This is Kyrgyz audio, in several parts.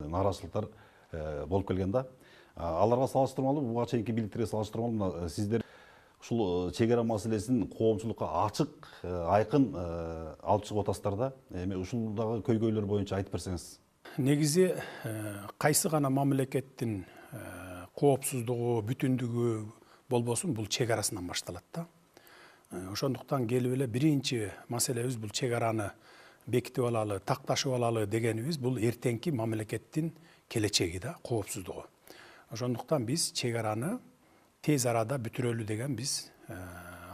нааразычылыктар болуп келген да. Аларга салыштырмалуу, буга чейинки бийликтерге салыштырмалуу сиздер ушул чек ара маселесин коомчулукка ачык, айкын алып чыгып атасыздар да. Эми ушул дагы көйгөйлөр боюнча айтып берсеңиз. Негизи кайсы гана мамлекеттин коопсуздугу, бүтүндүгү болбосун бул чек арасынан башталат да. Ошондуктан келип эле биринчи маселебиз бул чек араны бекитип алалы, такташып алалы дегенибиз бул эртеңки мамлекеттин келечеги да, коопсуздугу. Ошондуктан биз чек араны тез арада бүтүрөлү деген биз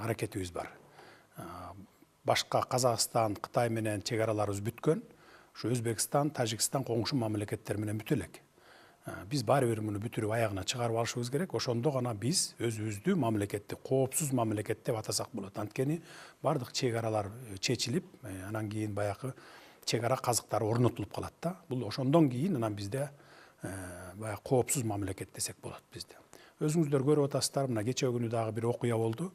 аракетибиз бар. Башка Казакстан, Кытай менен чек араларыбыз бүткөн. Ушу Өзбекстан, Тажикстан коңшу мамлекеттер менен бүтө элек. Биз баары бир муну бүтүрүп аягына чыгарып алышыбыз керек. Ошондо гана биз өзүбүздү мамлекетти, коопсуз мамлекет деп атасак болот. Анткени бардык чек аралар чечилип, анан кийин баягы чек ара казыктары орнотулуп калат да. Бул ошондон кийин анан бизде баягы коопсуз мамлекет десек болот бизде. Өзүңүздөр көрүп атасыздар, мына кечээ күнү дагы бир окуя болду.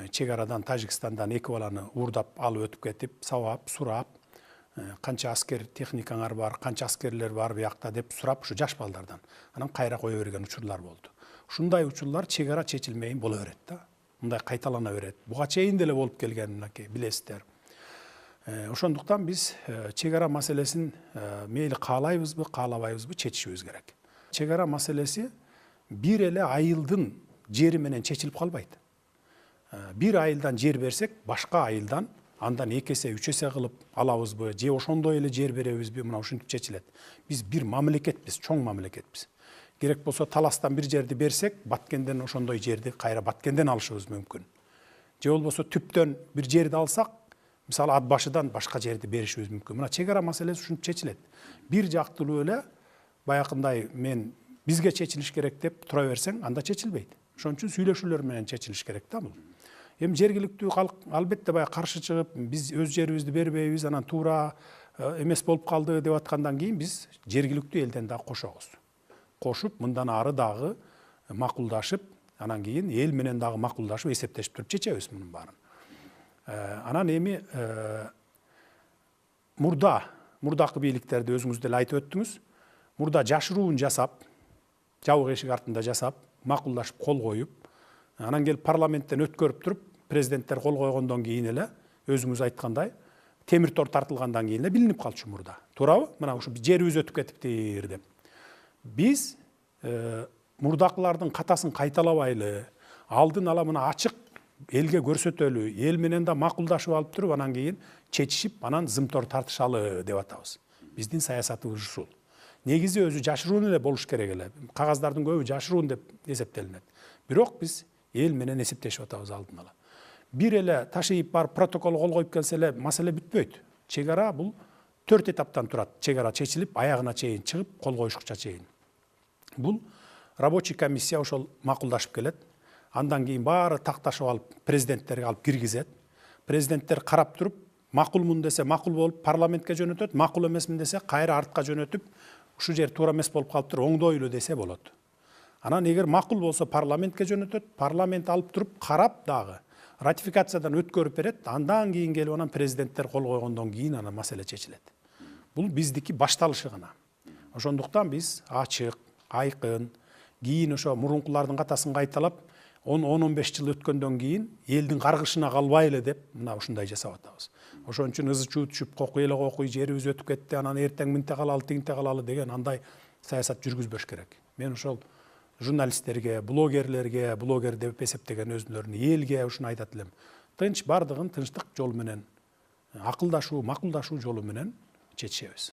Чек арадан Тажикстандан эки баланы уурдап алып өтүп кетип, сабап, сурап, канча аскер техникаңар бар, канча аскерлер бар биякта деп сурап, ушу жаш балдардан. Анан кайра кое берген учурлар болду. Ушундай учурлар чек ара чечилмейин боло берет да. Мындай кайталана берет. Буга чейин деле болуп келген, мынакей билесиздер. Ошондуктан биз чек ара маселесин мейли каалайбызбы, каалабайбызбы чечишибиз керек. Чек ара маселеси бир эле айылдын жери менен чечилип калбайт. Бир айылдан жер берсек, башка айылдан андан 2 эсе, 3 эсе кылып алабызбы, же ошондой эле жер беребизби, мына ушинтип чечилет. Биз бир мамлекетпиз, чоң мамлекетпиз. Керек болсо Таластан бир жерди берсек, Баткенден ошондой жерди кайра Баткенден алышыбыз мүмкүн. Же болбосо Түптөн бир жерди алсак, мисалы Ат башыдан башка жерди беришибиз мүмкүн. Мына чек ара маселеси ушинтип чечилет. Бир жактылуу эле баягындай мен бизге чечилиш керек деп тура берсең, анда чечилбейт. Ошон үчүн сүйлөшүүлөр менен чечилиш керек да бул. Эми жергиликтүү калк албетте баягы каршы чыгып, биз өз жерибизди бербейбиз, анан туура эмес болуп калды деп аткандан кийин биз жергиликтүү элден дагы кошобуз. Кошуп, мындан ары дагы макулдашып, анан кийин эл менен дагы макулдашып, эсептешип туруп чечебиз мунун баарын. Анан эми мурдакы бийликтерди өзүңүз деле айтып өттүңүз. Мурда жашыруун жасап, жабык эшик артында жасап, макулдашып кол коюп, анан келип парламенттен өткөрүп туруп, президенттер кол койгондон кийин эле өзүңүз айткандай, темир тор тартылгандан кийин эле билинип калчу мурда. Туурабы? Мына ушу жерибиз өтүп кетиптир деп. Биз мурдакылардын катасын кайталабайлы, алдын ала мына ачык элге көрсөтөлү, эл менен да макулдашып алып туруп, анан кийин чечишип, анан зымтор тартышалы деп атабыз. Биздин саясатыбыз ушул. Негизи өзү жашыруун эле болуш керек эле. Кагаздардын көбү жашыруун деп эсептелинет. Бирок биз эл менен эсептешип атабыз алдын ала. Бир эле ташыйып барып протокол кол коюп келсе эле маселе бүтпөйт. Чек ара бул 4 этаптан турат. Чек ара чечилип, аягына чейин чыгып, кол коюшкуча чейин. Бул рабочий комиссия ошол макулдашып келет. Андан кийин баары такташып алып, президенттерге алып киргизет. Президенттер карап туруп, макулмун десе макул болуп парламентке жөнөтөт, макул эмесмин десе кайра артка жөнөтүп, ушу жер туура эмес болуп калыптыр, оңдойлу десе болот. Анан эгер макул болсо парламентке жөнөтөт, парламент алып туруп карап дагы ратификациядан өткөрүп берет, андан кийин келип анан президенттер кол койгондон кийин анан маселе чечилет. Бул биздики башталышы гана. Ошондуктан биз ачык, айкын, кийин ошо мурункулардын катасын кайталап, 10-15 жыл өткөндөн кийин элдин каргышына калбайлы деп мына ушундай жасап атабыз. Ошон үчүн ызы-чуу түшүп, кокуй эле кокуй, жерибиз өтүп кетти, анан эртең мынте калалы, тигинте калалы деген андай саясат жүргүзбөш керек. Мен ошол журналисттерге, блогер деп эсептеген өзүлөрүн элге ушуну айтат элем. Тынч бардыгын тынчтык жолу менен, акылдашуу, макулдашуу жолу менен чечишебиз.